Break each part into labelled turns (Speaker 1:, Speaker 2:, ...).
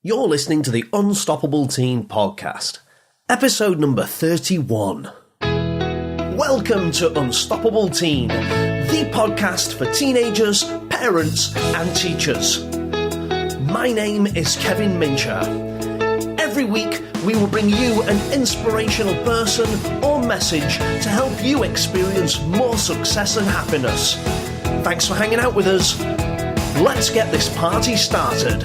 Speaker 1: You're listening to the Unstoppable Teen Podcast, episode number 31. Welcome to Unstoppable Teen, the podcast for teenagers, parents, and teachers. My name is Kevin Mincher. Every week, we will bring you an inspirational person or message to help you experience more success and happiness. Thanks for hanging out with us. Let's get this party started.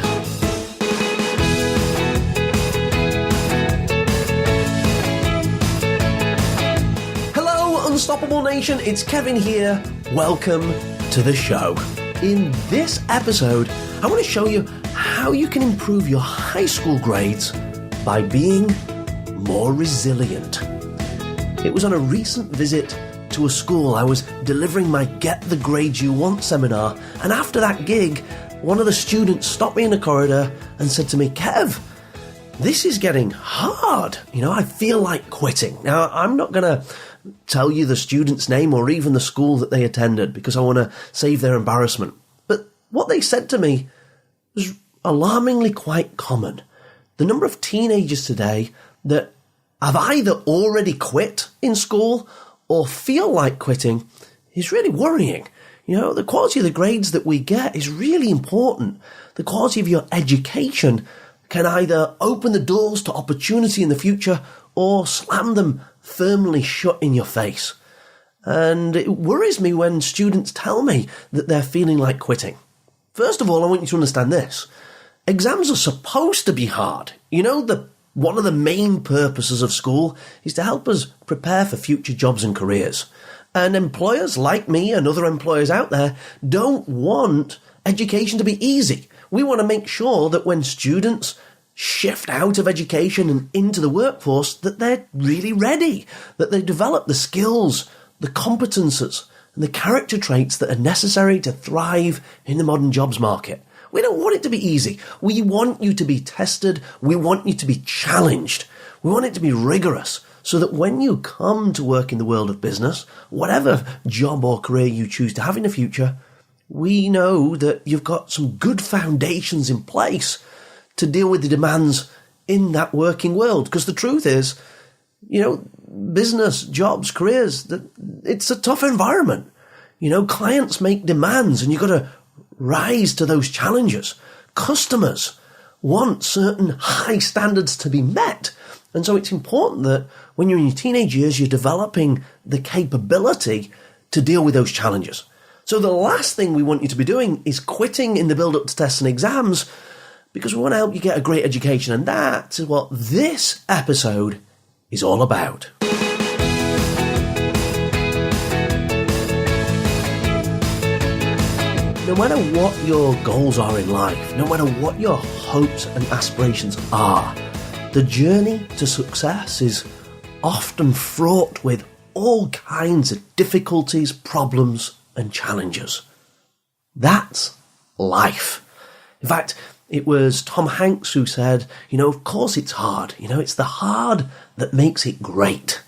Speaker 1: Unstoppable Nation, it's Kevin here. Welcome to the show. In this episode, I want to show you how you can improve your high school grades by being more resilient. It was on a recent visit to a school. I was delivering my Get the Grades You Want seminar, and after that gig, one of the students stopped me in the corridor and said to me, "Kev, this is getting hard. I feel like quitting." Now, I'm not going to tell you the student's name or even the school that they attended because I want to save their embarrassment. But what they said to me was alarmingly quite common. The number of teenagers today that have either already quit in school or feel like quitting is really worrying. The quality of the grades that we get is really important. The quality of your education can either open the doors to opportunity in the future or slam them firmly shut in your face. And it worries me when students tell me that they're feeling like quitting. First of all, I want you to understand this. Exams are supposed to be hard. One of the main purposes of school is to help us prepare for future jobs and careers. And employers like me and other employers out there don't want education to be easy. We want to make sure that when students shift out of education and into the workforce, that they're really ready, that they develop the skills, the competences, and the character traits that are necessary to thrive in the modern jobs market. We don't want it to be easy. We want you to be tested. We want you to be challenged. We want it to be rigorous so that when you come to work in the world of business, whatever job or career you choose to have in the future, we know that you've got some good foundations in place to deal with the demands in that working world. Because the truth is, business, jobs, careers, it's a tough environment. Clients make demands and you've got to rise to those challenges. Customers want certain high standards to be met. And so it's important that when you're in your teenage years, you're developing the capability to deal with those challenges. So the last thing we want you to be doing is quitting in the build-up to tests and exams, because we want to help you get a great education, and that's what this episode is all about. No matter what your goals are in life, no matter what your hopes and aspirations are, the journey to success is often fraught with all kinds of difficulties, problems, and challenges. That's life. In fact, it was Tom Hanks who said, of course it's hard. It's the hard that makes it great.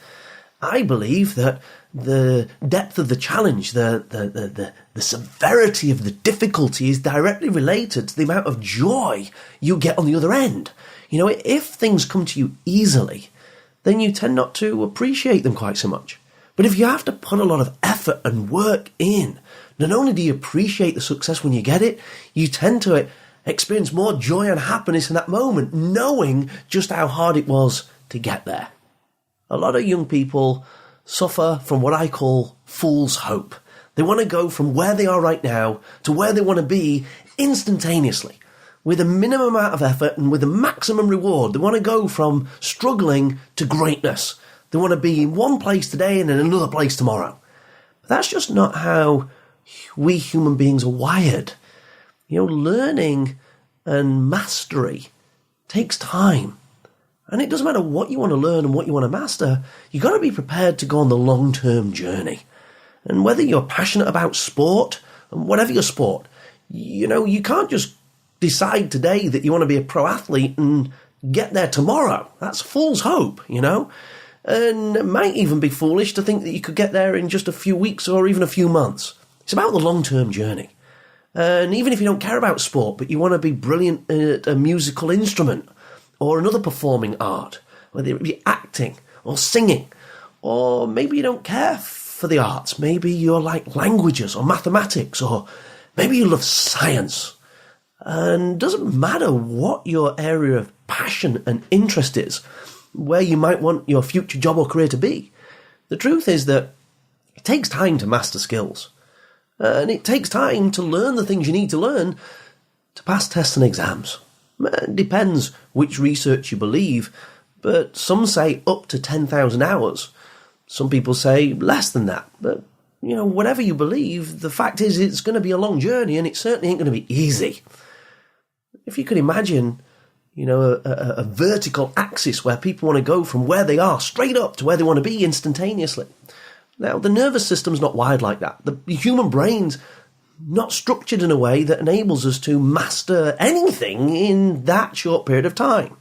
Speaker 1: I believe that the depth of the challenge, the severity of the difficulty is directly related to the amount of joy you get on the other end. If things come to you easily, then you tend not to appreciate them quite so much. But if you have to put a lot of effort and work in, not only do you appreciate the success when you get it, you tend to experience more joy and happiness in that moment, knowing just how hard it was to get there. A lot of young people suffer from what I call fool's hope. They want to go from where they are right now to where they want to be instantaneously, with a minimum amount of effort and with a maximum reward. They want to go from struggling to greatness. They want to be in one place today and in another place tomorrow. But that's just not how we human beings are wired. Learning and mastery takes time. And it doesn't matter what you want to learn and what you want to master, you've got to be prepared to go on the long-term journey. And whether you're passionate about sport, and whatever your sport, you can't just decide today that you want to be a pro athlete and get there tomorrow. That's fool's hope, And it might even be foolish to think that you could get there in just a few weeks or even a few months. It's about the long-term journey. And even if you don't care about sport, but you want to be brilliant at a musical instrument or another performing art, whether it be acting or singing, or maybe you don't care for the arts. Maybe you're like languages or mathematics, or maybe you love science. And it doesn't matter what your area of passion and interest is, where you might want your future job or career to be. The truth is that it takes time to master skills. And it takes time to learn the things you need to learn to pass tests and exams. It depends which research you believe, but some say up to 10,000 hours. Some people say less than that. But, whatever you believe, the fact is it's going to be a long journey, and it certainly ain't going to be easy. If you could imagine, a vertical axis where people want to go from where they are straight up to where they want to be instantaneously. Now, the nervous system's not wired like that. The human brain's not structured in a way that enables us to master anything in that short period of time.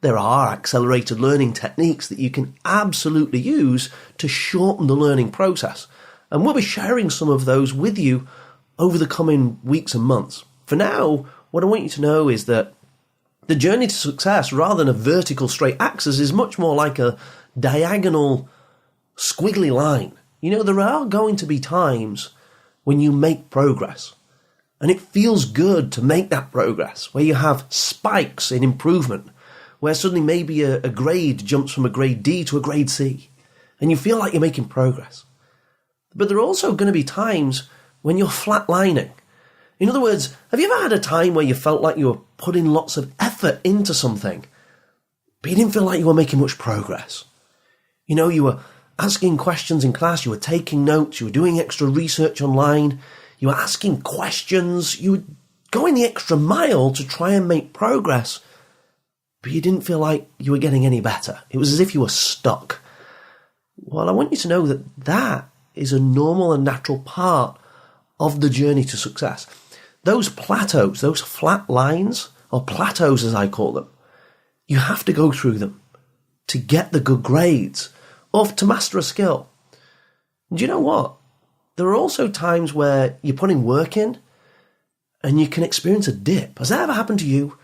Speaker 1: There are accelerated learning techniques that you can absolutely use to shorten the learning process. And we'll be sharing some of those with you over the coming weeks and months. For now, what I want you to know is that the journey to success, rather than a vertical straight axis, is much more like a diagonal squiggly line. There are going to be times when you make progress, and it feels good to make that progress, where you have spikes in improvement, where suddenly maybe a grade jumps from a grade D to a grade C, and you feel like you're making progress. But there are also going to be times when you're flatlining. In other words, have you ever had a time where you felt like you were putting lots of effort into something, but you didn't feel like you were making much progress? You were asking questions in class, you were taking notes, you were doing extra research online, you were asking questions, you were going the extra mile to try and make progress, but you didn't feel like you were getting any better. It was as if you were stuck. Well, I want you to know that that is a normal and natural part of the journey to success. Those plateaus, those flat lines, or plateaus as I call them, you have to go through them to get the good grades, or to master a skill. Do you know what? There are also times where you're putting work in and you can experience a dip. Has that ever happened to you?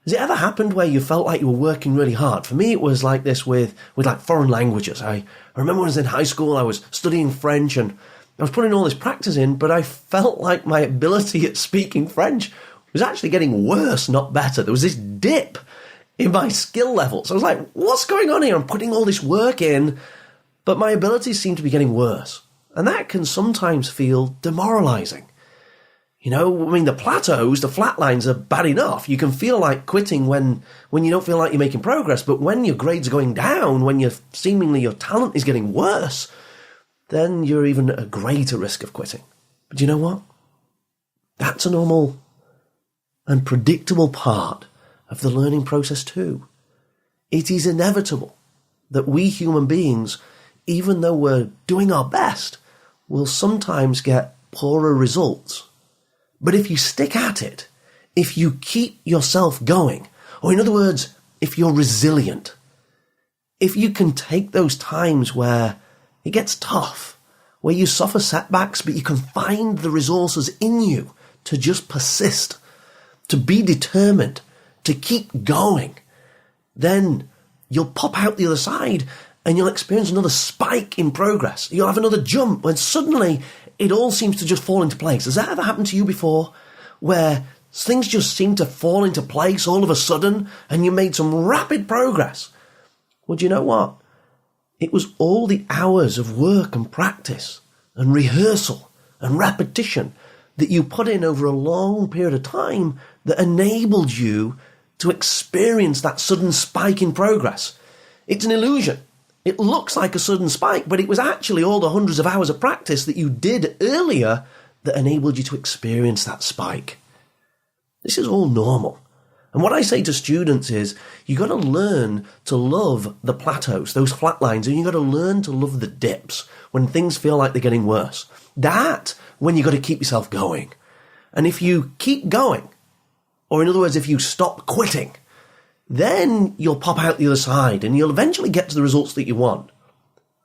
Speaker 1: Has it ever happened where you felt like you were working really hard? For me, it was like this with like foreign languages. I remember when I was in high school, I was studying French and I was putting all this practice in, but I felt like my ability at speaking French was actually getting worse, not better. There was this dip in my skill levels. I was like, what's going on here? I'm putting all this work in, but my abilities seem to be getting worse. And that can sometimes feel demoralizing. The plateaus, the flat lines are bad enough. You can feel like quitting when you don't feel like you're making progress. But when your grades are going down, when seemingly your talent is getting worse, then you're even at a greater risk of quitting. But you know what? That's a normal and predictable part of the learning process too. It is inevitable that we human beings, even though we're doing our best, will sometimes get poorer results. But if you stick at it, if you keep yourself going, or in other words, if you're resilient, if you can take those times where it gets tough, where you suffer setbacks, but you can find the resources in you to just persist, to be determined, to keep going, then you'll pop out the other side and you'll experience another spike in progress. You'll have another jump when suddenly it all seems to just fall into place. Has that ever happened to you before, where things just seem to fall into place all of a sudden and you made some rapid progress? Well, do you know what? It was all the hours of work and practice and rehearsal and repetition that you put in over a long period of time that enabled you to experience that sudden spike in progress. It's an illusion. It looks like a sudden spike, but it was actually all the hundreds of hours of practice that you did earlier that enabled you to experience that spike. This is all normal. And what I say to students is, you got to learn to love the plateaus, those flat lines, and you got to learn to love the dips when things feel like they're getting worse. That when you got to keep yourself going. And if you keep going, or in other words, if you stop quitting, then you'll pop out the other side and you'll eventually get to the results that you want.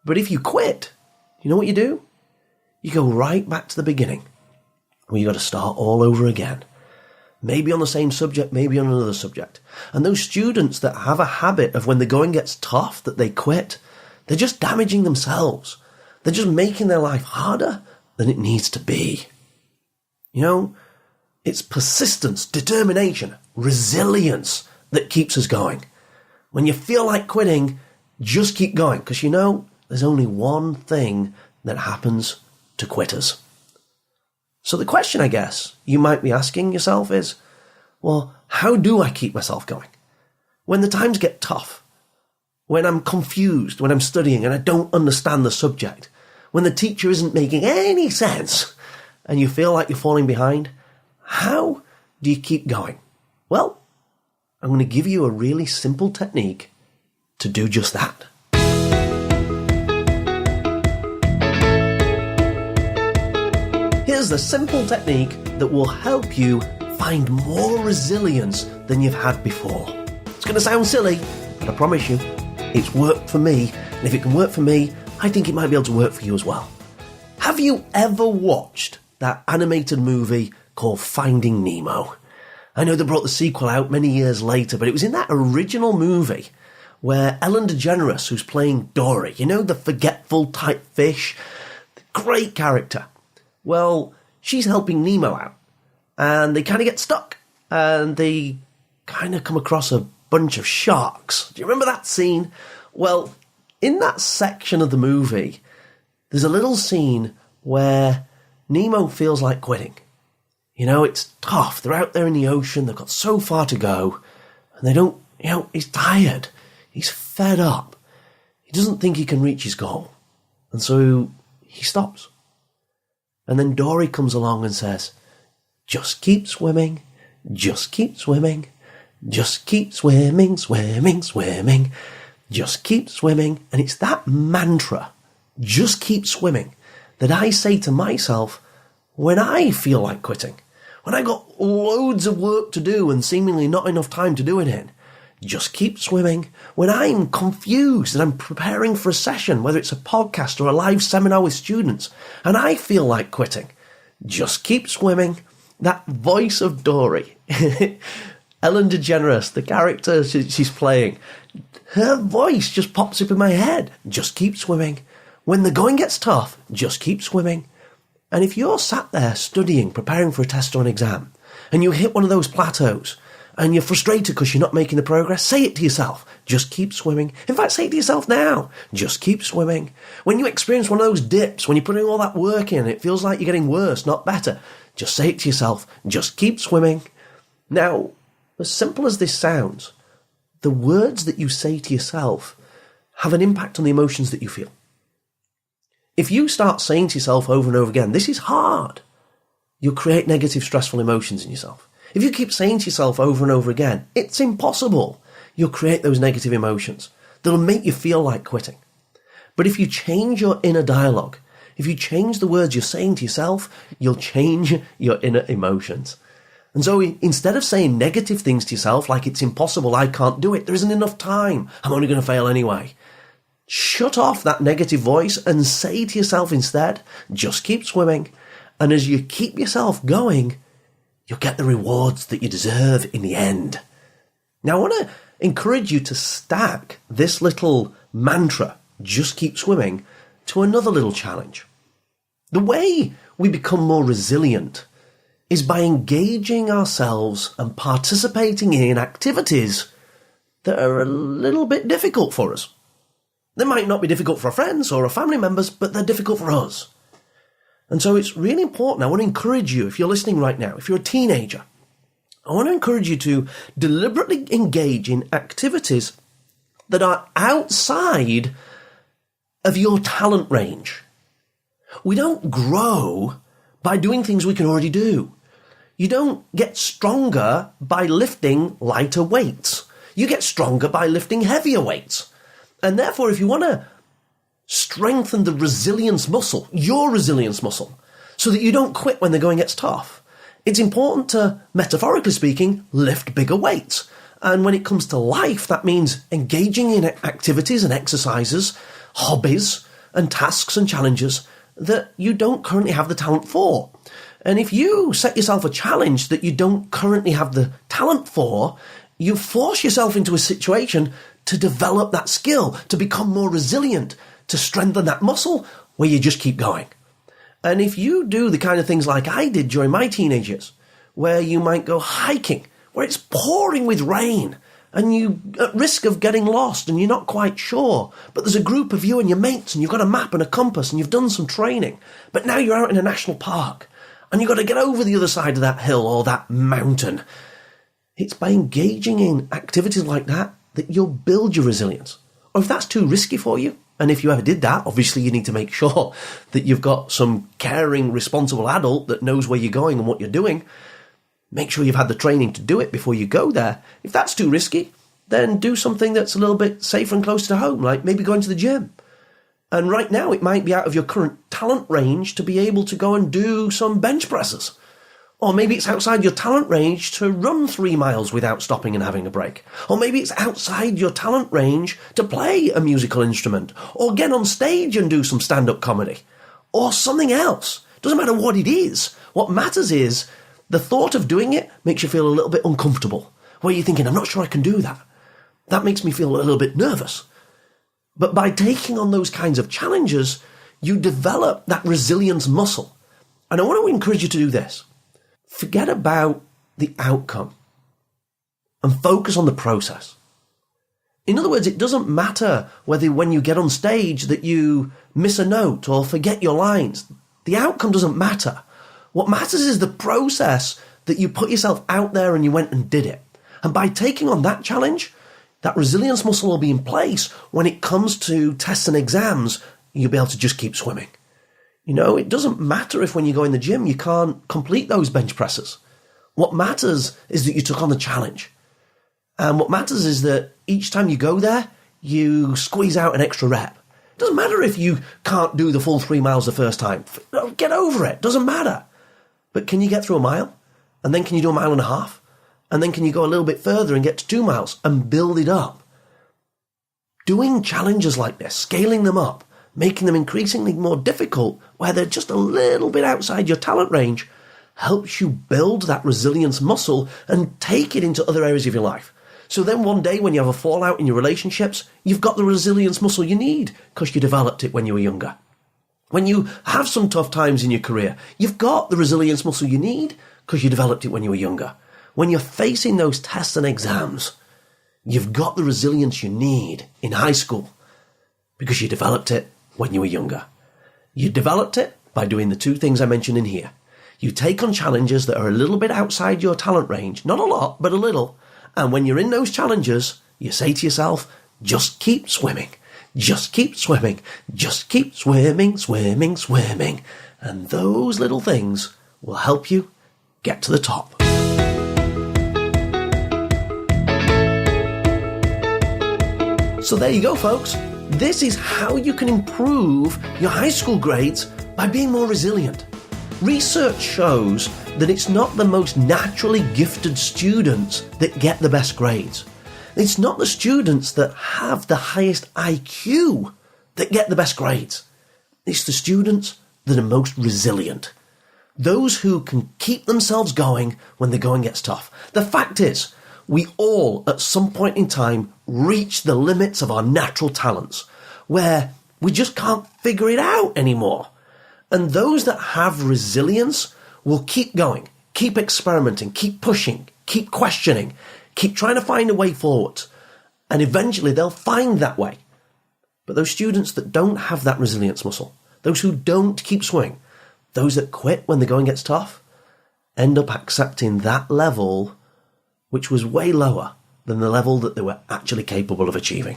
Speaker 1: But if you quit, you know what you do? You go right back to the beginning. where you got to start all over again. Maybe on the same subject, maybe on another subject. And those students that have a habit of when the going gets tough that they quit, they're just damaging themselves. They're just making their life harder than it needs to be. You know, it's persistence, determination, resilience that keeps us going. When you feel like quitting, just keep going, because you know there's only one thing that happens to quitters. So the question, I guess, you might be asking yourself is, well, how do I keep myself going? When the times get tough, when I'm confused, when I'm studying and I don't understand the subject, when the teacher isn't making any sense and you feel like you're falling behind, how do you keep going? Well, I'm going to give you a really simple technique to do just that. Here's the simple technique that will help you find more resilience than you've had before. It's going to sound silly, but I promise you, it's worked for me. And if it can work for me, I think it might be able to work for you as well. Have you ever watched that animated movie called Finding Nemo? I know they brought the sequel out many years later, but it was in that original movie where Ellen DeGeneres, who's playing Dory, you know, the forgetful type fish, great character. Well, she's helping Nemo out, and they kind of get stuck, and they kind of come across a bunch of sharks. Do you remember that scene? Well, in that section of the movie, there's a little scene where Nemo feels like quitting. You know, it's tough. They're out there in the ocean. They've got so far to go, and they don't, you know, he's tired. He's fed up. He doesn't think he can reach his goal, and so he stops. And then Dory comes along and says, just keep swimming, just keep swimming, just keep swimming, swimming, swimming, just keep swimming. And it's that mantra, just keep swimming, that I say to myself when I feel like quitting, when I got loads of work to do and seemingly not enough time to do it in. Just keep swimming. When I'm confused and I'm preparing for a session, whether it's a podcast or a live seminar with students, and I feel like quitting, just keep swimming. That voice of Dory, Ellen DeGeneres, the character she's playing, her voice just pops up in my head. Just keep swimming. When the going gets tough, just keep swimming. And if you're sat there studying, preparing for a test or an exam, and you hit one of those plateaus, and you're frustrated because you're not making the progress, say it to yourself. Just keep swimming. In fact, say it to yourself now. Just keep swimming. When you experience one of those dips, when you're putting all that work in, it feels like you're getting worse, not better. Just say it to yourself. Just keep swimming. Now, as simple as this sounds, the words that you say to yourself have an impact on the emotions that you feel. If you start saying to yourself over and over again, this is hard, you'll create negative, stressful emotions in yourself. If you keep saying to yourself over and over again, it's impossible, you'll create those negative emotions that'll make you feel like quitting. But if you change your inner dialogue, if you change the words you're saying to yourself, you'll change your inner emotions. And so instead of saying negative things to yourself, like it's impossible, I can't do it, there isn't enough time, I'm only going to fail anyway, shut off that negative voice and say to yourself instead, just keep swimming. And as you keep yourself going, you'll get the rewards that you deserve in the end. Now, I want to encourage you to stack this little mantra, just keep swimming, to another little challenge. The way we become more resilient is by engaging ourselves and participating in activities that are a little bit difficult for us. They might not be difficult for our friends or our family members, but they're difficult for us. And so it's really important. I want to encourage you, if you're listening right now, if you're a teenager, I want to encourage you to deliberately engage in activities that are outside of your talent range. We don't grow by doing things we can already do. You don't get stronger by lifting lighter weights. You get stronger by lifting heavier weights. And therefore, if you want to strengthen the resilience muscle, your resilience muscle, so that you don't quit when the going gets tough, it's important to, metaphorically speaking, lift bigger weights. And when it comes to life, that means engaging in activities and exercises, hobbies and tasks and challenges that you don't currently have the talent for. And if you set yourself a challenge that you don't currently have the talent for, you force yourself into a situation to develop that skill, to become more resilient, to strengthen that muscle where you just keep going. And if you do the kind of things like I did during my teenage years, where you might go hiking, where it's pouring with rain, and you at risk of getting lost and you're not quite sure, but there's a group of you and your mates and you've got a map and a compass and you've done some training, but now you're out in a national park and you've got to get over the other side of that hill or that mountain. It's by engaging in activities like that that you'll build your resilience. Or if that's too risky for you, and if you ever did that, obviously you need to make sure that you've got some caring, responsible adult that knows where you're going and what you're doing. Make sure you've had the training to do it before you go there. If that's too risky, then do something that's a little bit safer and closer to home, like maybe going to the gym. And right now it might be out of your current talent range to be able to go and do some bench presses. Or maybe it's outside your talent range to run 3 miles without stopping and having a break. Or maybe it's outside your talent range to play a musical instrument. Or get on stage and do some stand-up comedy. Or something else. Doesn't matter what it is. What matters is the thought of doing it makes you feel a little bit uncomfortable. Where you're thinking, I'm not sure I can do that. That makes me feel a little bit nervous. But by taking on those kinds of challenges, you develop that resilience muscle. And I want to encourage you to do this. Forget about the outcome and focus on the process. In other words, it doesn't matter whether when you get on stage that you miss a note or forget your lines. The outcome doesn't matter. What matters is the process that you put yourself out there and you went and did it. And by taking on that challenge, that resilience muscle will be in place when it comes to tests and exams, you'll be able to just keep swimming. You know, it doesn't matter if when you go in the gym, you can't complete those bench presses. What matters is that you took on the challenge. And what matters is that each time you go there, you squeeze out an extra rep. It doesn't matter if you can't do the full 3 miles the first time. Get over it. Doesn't matter. But can you get through a mile? And then can you do a mile and a half? And then can you go a little bit further and get to 2 miles and build it up? Doing challenges like this, scaling them up, making them increasingly more difficult, where they're just a little bit outside your talent range, helps you build that resilience muscle and take it into other areas of your life. So then one day when you have a fallout in your relationships, you've got the resilience muscle you need because you developed it when you were younger. When you have some tough times in your career, you've got the resilience muscle you need because you developed it when you were younger. When you're facing those tests and exams, you've got the resilience you need in high school because you developed it when you were younger. You developed it by doing the 2 things I mentioned in here. You take on challenges that are a little bit outside your talent range, not a lot, but a little. And when you're in those challenges, you say to yourself, just keep swimming, just keep swimming, just keep swimming, swimming, swimming. And those little things will help you get to the top. So there you go, folks. This is how you can improve your high school grades by being more resilient. Research shows that it's not the most naturally gifted students that get the best grades. It's not the students that have the highest IQ that get the best grades. It's the students that are most resilient. Those who can keep themselves going when the going gets tough. The fact is, we all, at some point in time, reach the limits of our natural talents, where we just can't figure it out anymore. And those that have resilience will keep going, keep experimenting, keep pushing, keep questioning, keep trying to find a way forward. And eventually they'll find that way. But those students that don't have that resilience muscle, those who don't keep swimming, those that quit when the going gets tough, end up accepting that level which was way lower than the level that they were actually capable of achieving.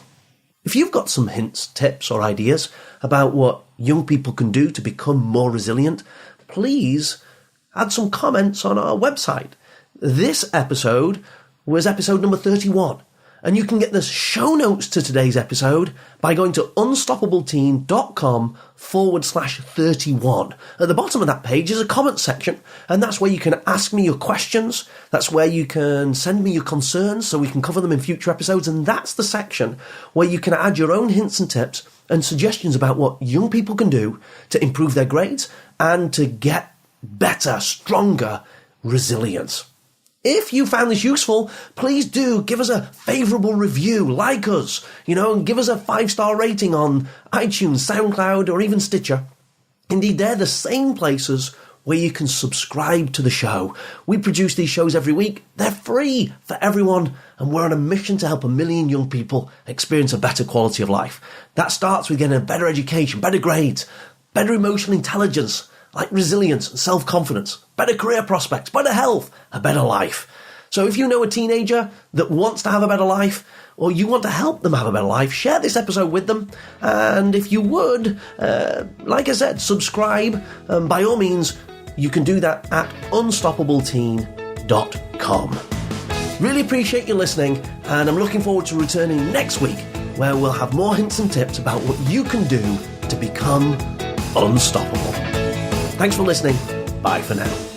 Speaker 1: If you've got some hints, tips, or ideas about what young people can do to become more resilient, please add some comments on our website. This episode was episode number 31, and you can get the show notes to today's episode by going to unstoppableteen.com/31. At the bottom of that page is a comment section, and that's where you can ask me your questions. That's where you can send me your concerns so we can cover them in future episodes. And that's the section where you can add your own hints and tips and suggestions about what young people can do to improve their grades and to get better, stronger resilience. If you found this useful, please do give us a favourable review, like us, and give us a 5-star rating on iTunes, SoundCloud, or even Stitcher. Indeed, they're the same places where you can subscribe to the show. We produce these shows every week. They're free for everyone, and we're on a mission to help 1 million young people experience a better quality of life. That starts with getting a better education, better grades, better emotional intelligence, like resilience and self-confidence, better career prospects, better health, a better life. So if you know a teenager that wants to have a better life, or you want to help them have a better life, share this episode with them. And if you would, like I said, subscribe. By all means, you can do that at unstoppableteen.com. Really appreciate you listening, and I'm looking forward to returning next week, where we'll have more hints and tips about what you can do to become unstoppable. Thanks for listening. Bye for now.